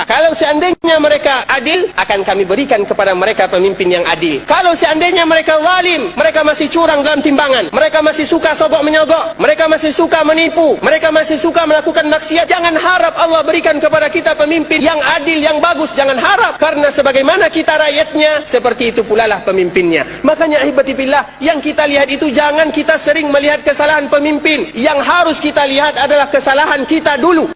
Kalau seandainya mereka adil, akan kami berikan kepada mereka pemimpin yang adil. Kalau seandainya mereka zalim, mereka masih curang dalam timbangan, mereka masih suka sogok menyogok, mereka masih suka menipu, mereka masih suka melakukan maksiat, jangan harap Allah berikan kepada kita pemimpin yang adil, yang bagus. Jangan harap, karena sebagaimana kita rakyatnya, seperti itu pula lah pemimpinnya. Makanya ahibati fillah, yang kita lihat itu jangan kita sering melihat kesalahan pemimpin. Yang harus kita lihat adalah kesalahan kita dulu.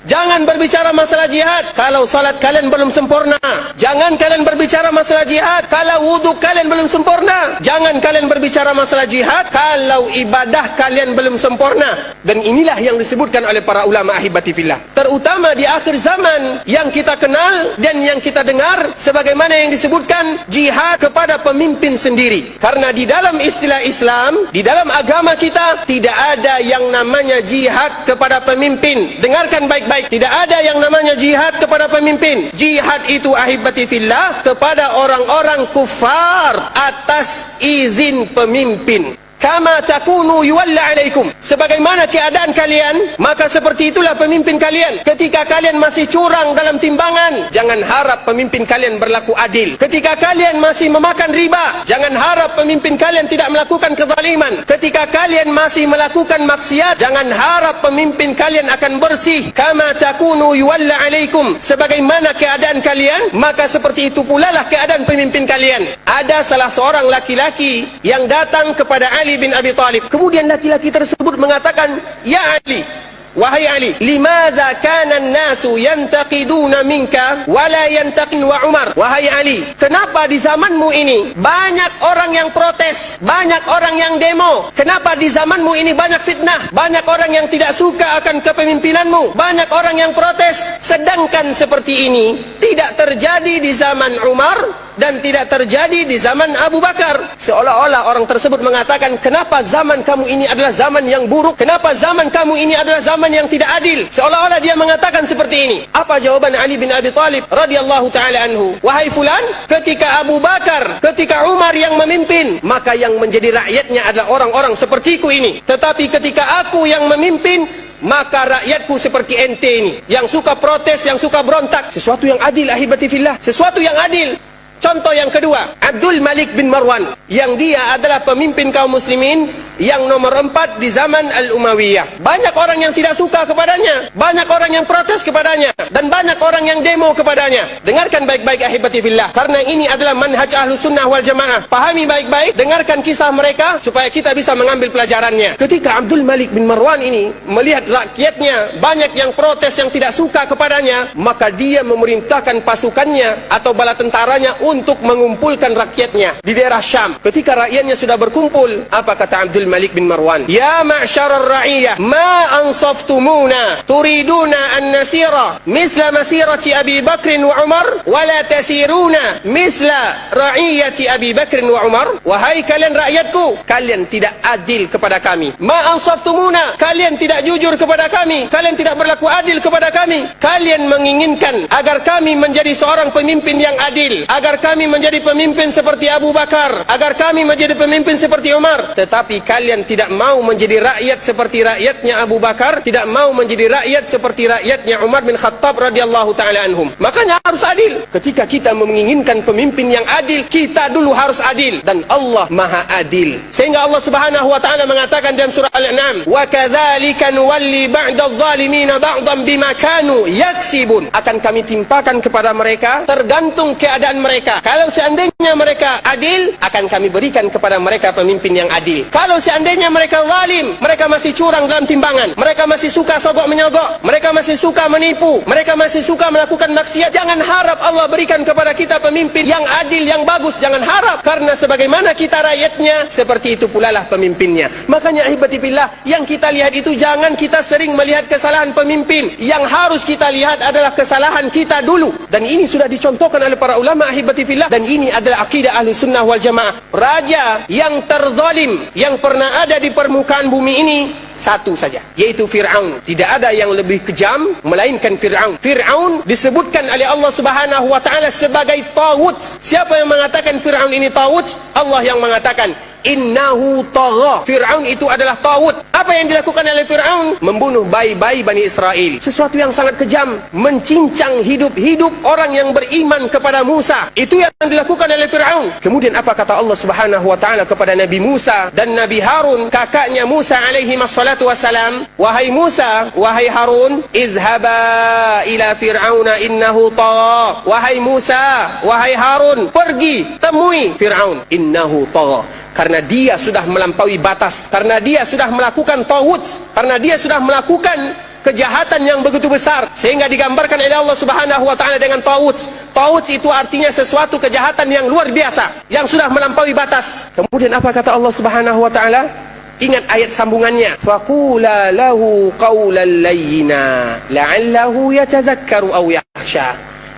Jangan berbicara masalah jihad kalau salat kalian belum sempurna. Jangan kalian berbicara masalah jihad kalau wudhu kalian belum sempurna. Jangan kalian berbicara masalah jihad kalau ibadah kalian belum sempurna. Dan inilah yang disebutkan oleh para ulama ahibati fillah, terutama di akhir zaman yang kita kenal dan yang kita dengar, sebagaimana yang disebutkan jihad kepada pemimpin sendiri. Karena di dalam istilah Islam, di dalam agama kita, tidak ada yang namanya jihad kepada pemimpin. Dengarkan baik-baik, tidak ada yang namanya jihad kepada pemimpin. Jihad itu ahibati fillah kepada orang-orang kufar atas izin pemimpin. Kama takunu yuwalla alaikum, sebagaimana keadaan kalian, maka seperti itulah pemimpin kalian. Ketika kalian masih curang dalam timbangan, jangan harap pemimpin kalian berlaku adil. Ketika kalian masih memakan riba, jangan harap pemimpin kalian tidak melakukan kezaliman. Ketika kalian masih melakukan maksiat, jangan harap pemimpin kalian akan bersih. Kama takunu yuwalla alaikum, sebagaimana keadaan kalian, maka seperti itu pula lah keadaan pemimpin kalian. Ada salah seorang laki-laki yang datang kepada Ali bin Abi Talib. Kemudian laki-laki tersebut mengatakan, "Ya Ali, wahai Ali, limadza kana an-nasu yantaqiduna minka wa la yantaqin wa Umar?" Wahai Ali, kenapa di zamanmu ini banyak orang yang protes, banyak orang yang demo? Kenapa di zamanmu ini banyak fitnah, banyak orang yang tidak suka akan kepemimpinanmu, banyak orang yang protes? Sedangkan seperti ini tidak terjadi di zaman Umar dan tidak terjadi di zaman Abu Bakar. Seolah-olah orang tersebut mengatakan, kenapa zaman kamu ini adalah zaman yang buruk? Kenapa zaman kamu ini adalah zaman yang tidak adil? Seolah-olah dia mengatakan seperti ini. Apa jawaban Ali bin Abi Talib radhiyallahu ta'ala anhu? Wahai fulan, ketika Abu Bakar, ketika Umar yang memimpin, maka yang menjadi rakyatnya adalah orang-orang sepertiku ini. Tetapi ketika aku yang memimpin, maka rakyatku seperti ente ini, yang suka protes, yang suka berontak. Sesuatu yang adil ahibati fillah, sesuatu yang adil. Contoh yang kedua, Abdul Malik bin Marwan, yang dia adalah pemimpin kaum muslimin yang nomor 4 di zaman Al-Umayyah. Banyak orang yang tidak suka kepadanya, banyak orang yang protes kepadanya, dan banyak orang yang demo kepadanya. Dengarkan baik-baik ahibati fillah, karena ini adalah manhaj Ahlus Sunnah wal Jamaah. Pahami baik-baik, dengarkan kisah mereka supaya kita bisa mengambil pelajarannya. Ketika Abdul Malik bin Marwan ini melihat rakyatnya banyak yang protes, yang tidak suka kepadanya, maka dia memerintahkan pasukannya atau bala tentaranya untuk mengumpulkan rakyatnya di daerah Syam. Ketika rakyatnya sudah berkumpul, apa kata Abdul Malik bin Marwan? Ya ma'syarar ra'iyah, ma ansaftumuna turiduna an nasira misla masirati Abi Bakr wa Umar wa la tasiruna misla ra'iyati Abi Bakr wa Umar. Wahai kalian rakyatku, kalian tidak adil kepada kami. Ma ansaftumuna, kalian tidak jujur kepada kami, kalian tidak berlaku adil kepada kami. Kalian menginginkan agar kami menjadi seorang pemimpin yang adil, agar kami menjadi pemimpin seperti Abu Bakar, agar kami menjadi pemimpin seperti Umar. Tetapi kalian tidak mau menjadi rakyat seperti rakyatnya Abu Bakar, tidak mau menjadi rakyat seperti rakyatnya Umar bin Khattab radhiyallahu ta'ala anhum. Makanya harus adil. Ketika kita menginginkan pemimpin yang adil, kita dulu harus adil. Dan Allah maha adil. Sehingga Allah subhanahu wa ta'ala mengatakan dalam surah Al-An'am, wa kadzalika nuwalli ba'dadh dhalimina ba'dhan bima kanu yaksibun. Akan kami timpakan kepada mereka tergantung keadaan mereka. Kalau seandainya mereka adil, akan kami berikan kepada mereka pemimpin yang adil. Kalau seandainya mereka zalim, mereka masih curang dalam timbangan, mereka masih suka sogok menyogok, mereka masih suka menipu, mereka masih suka melakukan maksiat, jangan harap Allah berikan kepada kita pemimpin yang adil, yang bagus. Jangan harap, karena sebagaimana kita rakyatnya, seperti itu pula lah pemimpinnya. Makanya ahibati fillah, yang kita lihat itu jangan kita sering melihat kesalahan pemimpin. Yang harus kita lihat adalah kesalahan kita dulu. Dan ini sudah dicontohkan oleh para ulama ahibati fillah, dan ini adalah akidah Ahlus Sunnah wal Jamaah. Raja yang terzalim yang pernah ada di permukaan bumi ini satu saja, yaitu Fir'aun. Tidak ada yang lebih kejam melainkan Fir'aun. Fir'aun disebutkan oleh Allah subhanahu wa ta'ala sebagai tawut. Siapa yang mengatakan Fir'aun ini tawut? Allah yang mengatakan, innahu tagha. Fir'aun itu adalah taghut. Apa yang dilakukan oleh Fir'aun? Membunuh bayi-bayi Bani Israel. Sesuatu yang sangat kejam, mencincang hidup-hidup orang yang beriman kepada Musa. Itu yang dilakukan oleh Fir'aun. Kemudian apa kata Allah Subhanahu wa taala kepada Nabi Musa dan Nabi Harun, kakaknya Musa alaihi wassalatu wassalam? Wahai Musa, wahai Harun, izhaba ila fir'auna innahu tagha. Wahai Musa, wahai Harun, pergi temui Fir'aun, innahu tagha, karena dia sudah melampaui batas, karena dia sudah melakukan taghut, karena dia sudah melakukan kejahatan yang begitu besar, sehingga digambarkan oleh Allah Subhanahu wa taala dengan taghut. Taghut itu artinya sesuatu kejahatan yang luar biasa, yang sudah melampaui batas. Kemudian apa kata Allah Subhanahu wa taala? Ingat ayat sambungannya, faqula lahu qawlan layyina la'allahu yatazakkaru aw yakhsha.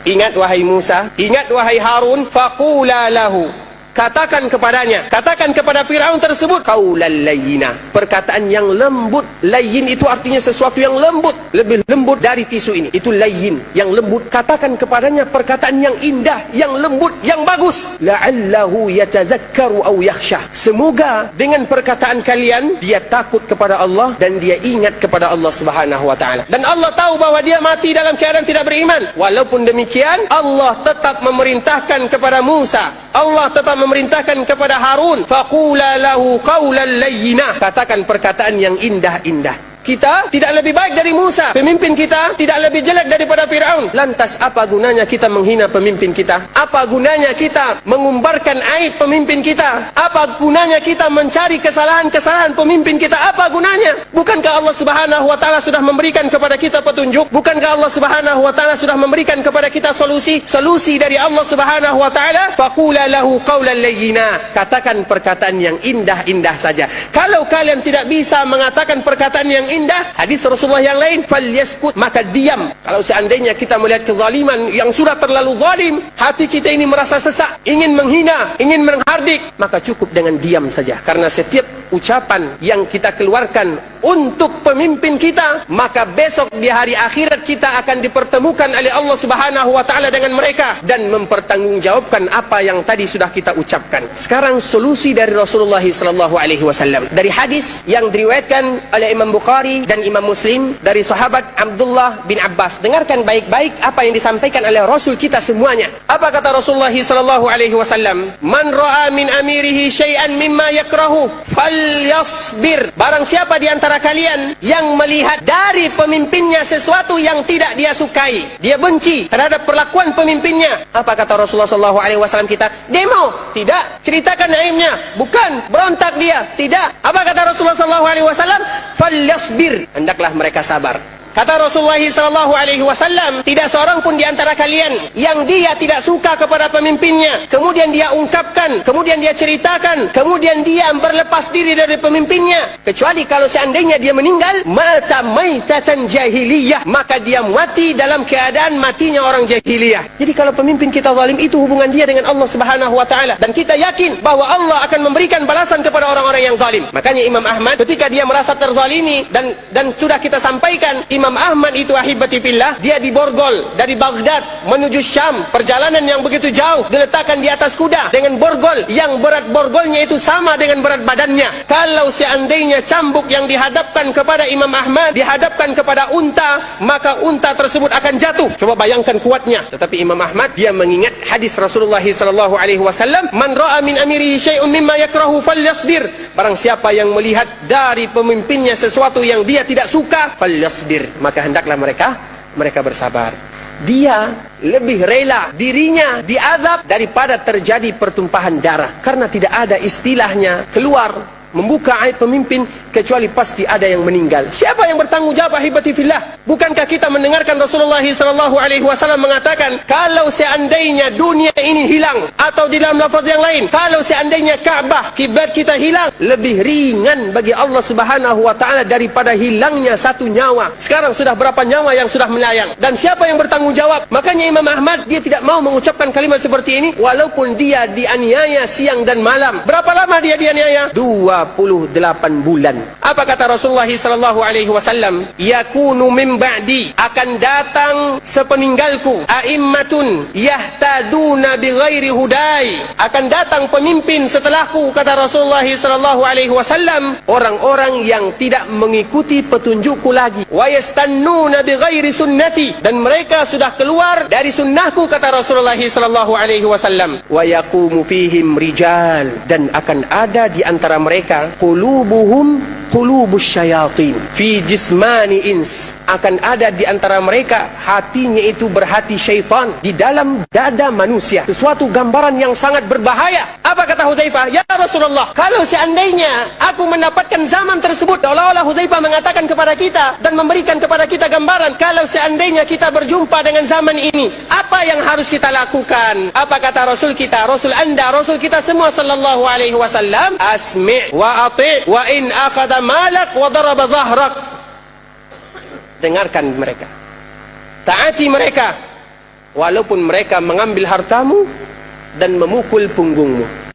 Ingat wahai Musa, ingat wahai Harun, faqula lahu, katakan kepadanya, katakan kepada Fir'aun tersebut, qaulan layyina, perkataan yang lembut. Layyin itu artinya sesuatu yang lembut, lebih lembut dari tisu ini. Itu layyin, yang lembut. Katakan kepadanya perkataan yang indah, yang lembut, yang bagus. La'allahu yatazakkaru aw yakhsha. Semoga dengan perkataan kalian dia takut kepada Allah dan dia ingat kepada Allah Subhanahu wa taala. Dan Allah tahu bahwa dia mati dalam keadaan tidak beriman. Walaupun demikian, Allah tetap memerintahkan kepada Musa, Allah tetap memerintahkan kepada Harun, faqula lahu qawlan layyina, katakan perkataan yang indah-indah. Kita tidak lebih baik dari Musa, pemimpin kita tidak lebih jelek daripada Fir'aun. Lantas apa gunanya kita menghina pemimpin kita? Apa gunanya kita mengumbarkan aib pemimpin kita? Apa gunanya kita mencari kesalahan-kesalahan pemimpin kita? Apa gunanya? Bukankah Allah Subhanahu wa taala sudah memberikan kepada kita petunjuk? Bukankah Allah Subhanahu wa taala sudah memberikan kepada kita solusi dari Allah Subhanahu wa taala? Faqula lahu qawlan layyina, katakan perkataan yang indah-indah saja. Kalau kalian tidak bisa mengatakan perkataan yang indah, hadis Rasulullah yang lain, falyaskut, maka diam. Kalau seandainya kita melihat kezaliman yang sudah terlalu zalim, hati kita ini merasa sesak, ingin menghina, ingin menghardik, maka cukup dengan diam saja. Karena setiap ucapan yang kita keluarkan untuk pemimpin kita, maka besok di hari akhirat kita akan dipertemukan oleh Allah Subhanahu wa taala dengan mereka dan mempertanggungjawabkan apa yang tadi sudah kita ucapkan. Sekarang solusi dari Rasulullah sallallahu alaihi wasallam dari hadis yang diriwayatkan oleh Imam Bukhari dan Imam Muslim dari sahabat Abdullah bin Abbas. Dengarkan baik-baik apa yang disampaikan oleh Rasul kita semuanya. Apa kata Rasulullah sallallahu alaihi wasallam? Man ra'a min amirihi syai'an mimma yakrahu falyasbir. Barang siapa di antara kalian yang melihat dari pemimpinnya sesuatu yang tidak dia sukai, dia benci terhadap perlakuan pemimpinnya, apa kata Rasulullah SAW kita? Demo? Tidak. Ceritakan aibnya? Bukan. Berontak dia? Tidak. Apa kata Rasulullah SAW? Falyasbir, hendaklah mereka sabar. Kata Rasulullah SAW, tidak seorang pun di antara kalian yang dia tidak suka kepada pemimpinnya, kemudian dia ungkapkan, kemudian dia ceritakan, kemudian dia berlepas diri dari pemimpinnya, kecuali kalau seandainya dia meninggal mata maitatan jahiliyah, maka dia mati dalam keadaan matinya orang jahiliyah. Jadi kalau pemimpin kita zalim, itu hubungan dia dengan Allah Subhanahu wa taala, dan kita yakin bahwa Allah akan memberikan balasan kepada orang-orang yang zalim. Makanya Imam Ahmad ketika dia merasa terzalimi, dan sudah kita sampaikan, Imam Ahmad itu ahibati fillah, dia di borgol dari Baghdad menuju Syam, perjalanan yang begitu jauh, diletakkan di atas kuda dengan borgol yang berat borgolnya itu sama dengan berat badannya. Kalau seandainya cambuk yang dihadapkan kepada Imam Ahmad dihadapkan kepada unta, maka unta tersebut akan jatuh. Coba bayangkan kuatnya. Tetapi Imam Ahmad dia mengingat hadis Rasulullah sallallahu alaihi wasallam, man ra'a min amirihi syai'un mimma yakrahu falyasbir. Barang siapa yang melihat dari pemimpinnya sesuatu yang dia tidak suka, falyasbir, maka hendaklah mereka bersabar. Dia lebih rela dirinya diazab daripada terjadi pertumpahan darah, karena tidak ada istilahnya keluar membuka aib pemimpin kecuali pasti ada yang meninggal. Siapa yang bertanggung jawab ahibati fillah? Bukankah kita mendengarkan Rasulullah SAW mengatakan, kalau seandainya dunia ini hilang, atau di dalam lafaz yang lain, kalau seandainya Ka'bah kiblat kita hilang, lebih ringan bagi Allah Subhanahu wa taala daripada hilangnya satu nyawa. Sekarang sudah berapa nyawa yang sudah melayang, dan siapa yang bertanggung jawab? Makanya Imam Ahmad dia tidak mau mengucapkan kalimat seperti ini walaupun dia dianiaya siang dan malam. Berapa lama dia dianiaya? 20 bulan. Apa kata Rasulullah sallallahu alaihi wasallam? Yakunu min ba'di, akan datang sepeninggalku a'immatun yahtaduna bighairi hudai, akan datang pemimpin setelahku, kata Rasulullah sallallahu alaihi wasallam, orang-orang yang tidak mengikuti petunjukku lagi. Wa yastannuna bighairi sunnati, dan mereka sudah keluar dari sunnahku, kata Rasulullah sallallahu alaihi wasallam. Wa yaqumu fihim rijal, dan akan ada di antara mereka qulubuhum qulubus syayatin fi jismani ins, akan ada di antara mereka hatinya itu berhati syaitan di dalam dada manusia. Sesuatu gambaran yang sangat berbahaya. Apa kata Hudzaifah? Ya Rasulullah, kalau seandainya aku mendapatkan zaman tersebut, seolah-olah Hudzaifah mengatakan kepada kita dan memberikan kepada kita gambaran, kalau seandainya kita berjumpa dengan zaman ini, apa yang harus kita lakukan? Apa kata Rasul kita, Rasul Anda, Rasul kita semua sallallahu alaihi wasallam? Asmi' wa ati' wa in akhadha malak wa daraba dhahrak. Dengarkan mereka, taati mereka, walaupun mereka mengambil hartamu dan memukul punggungmu.